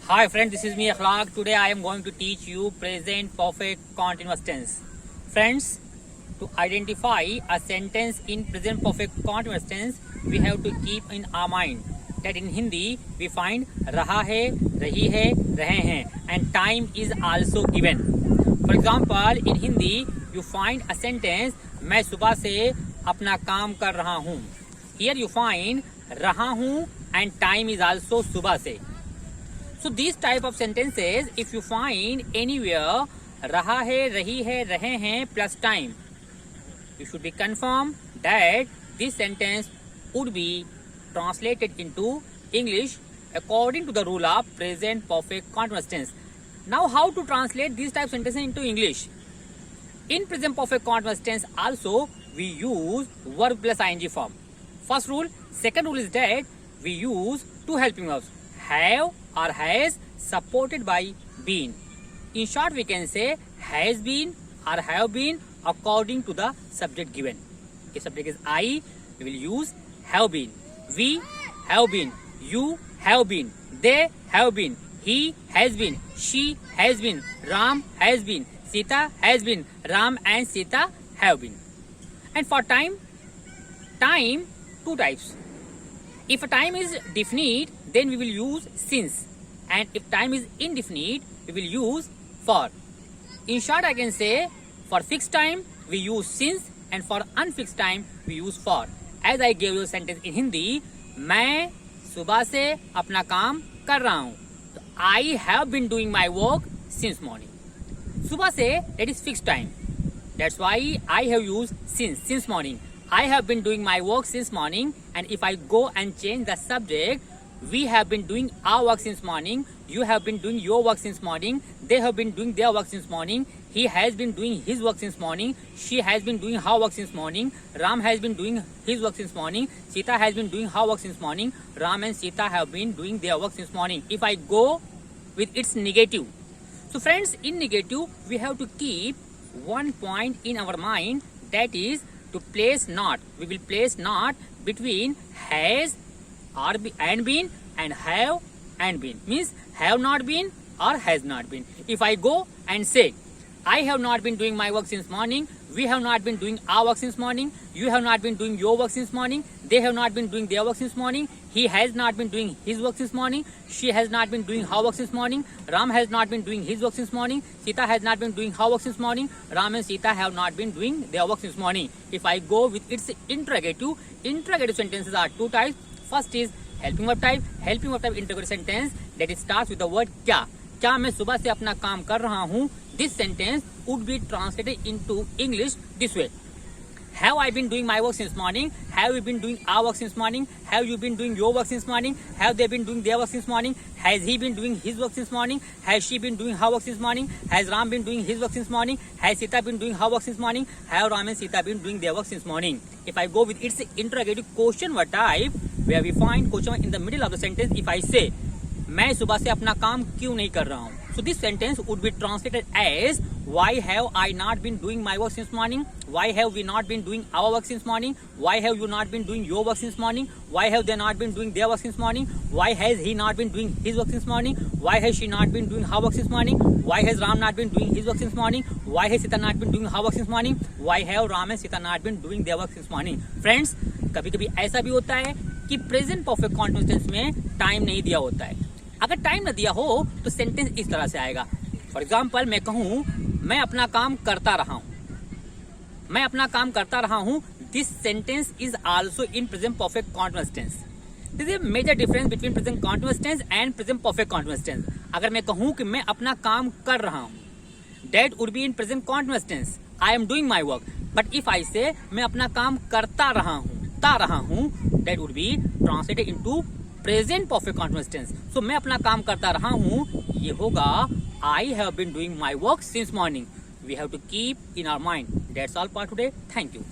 Hi friends, this is me Akhlaq. Today I am going to teach you present perfect continuous tense. Friends, to identify a sentence in present perfect continuous tense, we have to keep in our mind that in Hindi we find raha hai, rahi hai, rahe hain, and time is also given. For example, in Hindi you find a sentence मैं सुबह से अपना काम कर रहा हूँ. Here you find रहा हूँ and time is also सुबह से. So these type of sentences, if you find anywhere रहा है, रही है, रहे हैं plus time, you should be confirmed that this sentence would be translated into English according to the rule of present perfect continuous tense. Now how to translate these type of sentences into English? In present perfect continuous tense also we use verb plus ing form. First rule. Second rule is that we use two helping verbs, have or has supported by been. In short, we can say has been or have been according to the subject given. If subject is I, we will use have been. We have been. You have been. They have been. He has been. She has been. Ram has been. Sita has been. Ram and Sita have been. And for time two types. If a time is definite, then we will use since, and if time is indefinite, we will use for. In short, I can say for fixed time we use since, and for unfixed time we use for. As I gave you a sentence in Hindi, मैं सुबह से अपना काम कर रहा हूँ. I have been doing my work since morning. सुबह से, that is fixed time. That's why I have used since morning. I have been doing my work since morning, and if I go and change the subject, we have been doing our work since morning, you have been doing your work since morning, they have been doing their work since morning, he has been doing his work since morning, she has been doing her work since morning, Ram has been doing his work since morning, Sita has been doing her work since morning, Ram and Sita have been doing their work since morning. If I go with its negative, so friends, in negative we have to keep one point in our mind, that is to place not. We will place not between has and been and have and been. Means have not been or has not been. If I go and say I have not been doing my work since morning, we have not been doing our work since morning, you have not been doing your work since morning, they have not been doing their work since morning, he has not been doing his work since morning, she has not been doing her work since morning, Ram has not been doing his work since morning, Sita has not been doing her work since morning, Ram and Sita have not been doing their work since morning. If I go with its interrogative sentences are two types. First is helping verb type interrogative sentence, that it starts with the word क्या मैं सुबह से अपना काम कर रहा हूँ. This sentence would be translated into English this way. Have I been doing my work since morning? Have you been doing our work since morning? Have you been doing your work since morning? Have they been doing their work since morning? Has he been doing his work since morning? Has she been doing her work since morning? Has Ram been doing his work since morning? Has Sita been doing her work since morning? Have Ram and Sita been doing their work since morning? If I go with its interrogative question word type, where we find question in the middle of the sentence, if I say मैं सुबह से अपना काम क्यों नहीं कर रहा हूँ, so this sentence would be translated as why have I not been doing my work since morning, why have we not been doing our work since morning, why have you not been doing your work since morning, why have they not been doing their work since morning, why has he not been doing his work since morning, why has she not been doing her work since morning, why has Ram not been doing his work since morning, why has Sita not been doing her work since morning, why have Ram and Sita not been doing their work since morning. Friends, कभी कभी ऐसा भी होता है कि present perfect continuous tense में time नहीं दिया होता है. अगर टाइम न दिया हो तो सेंटेंस इस तरह से आएगा. फॉर एग्जाम्पल, मैं कहूँ मैं अपना काम करता रहा हूँ, मैं अपना काम करता रहा हूँ. This sentence is also in present perfect continuous tense. This is major difference between present continuous tense and present perfect continuous tense. अगर मैं कहूँ कि मैं अपना काम कर रहा हूँ, that would be in present continuous tense, I am doing my work. But if I say मैं अपना काम करता रहा हूँ, that would be translated into present perfect continuous tense. So मैं अपना काम करता रहा हूँ, ये होगा I have been doing my work since morning. We have to keep in our mind. That's all for today. Thank you.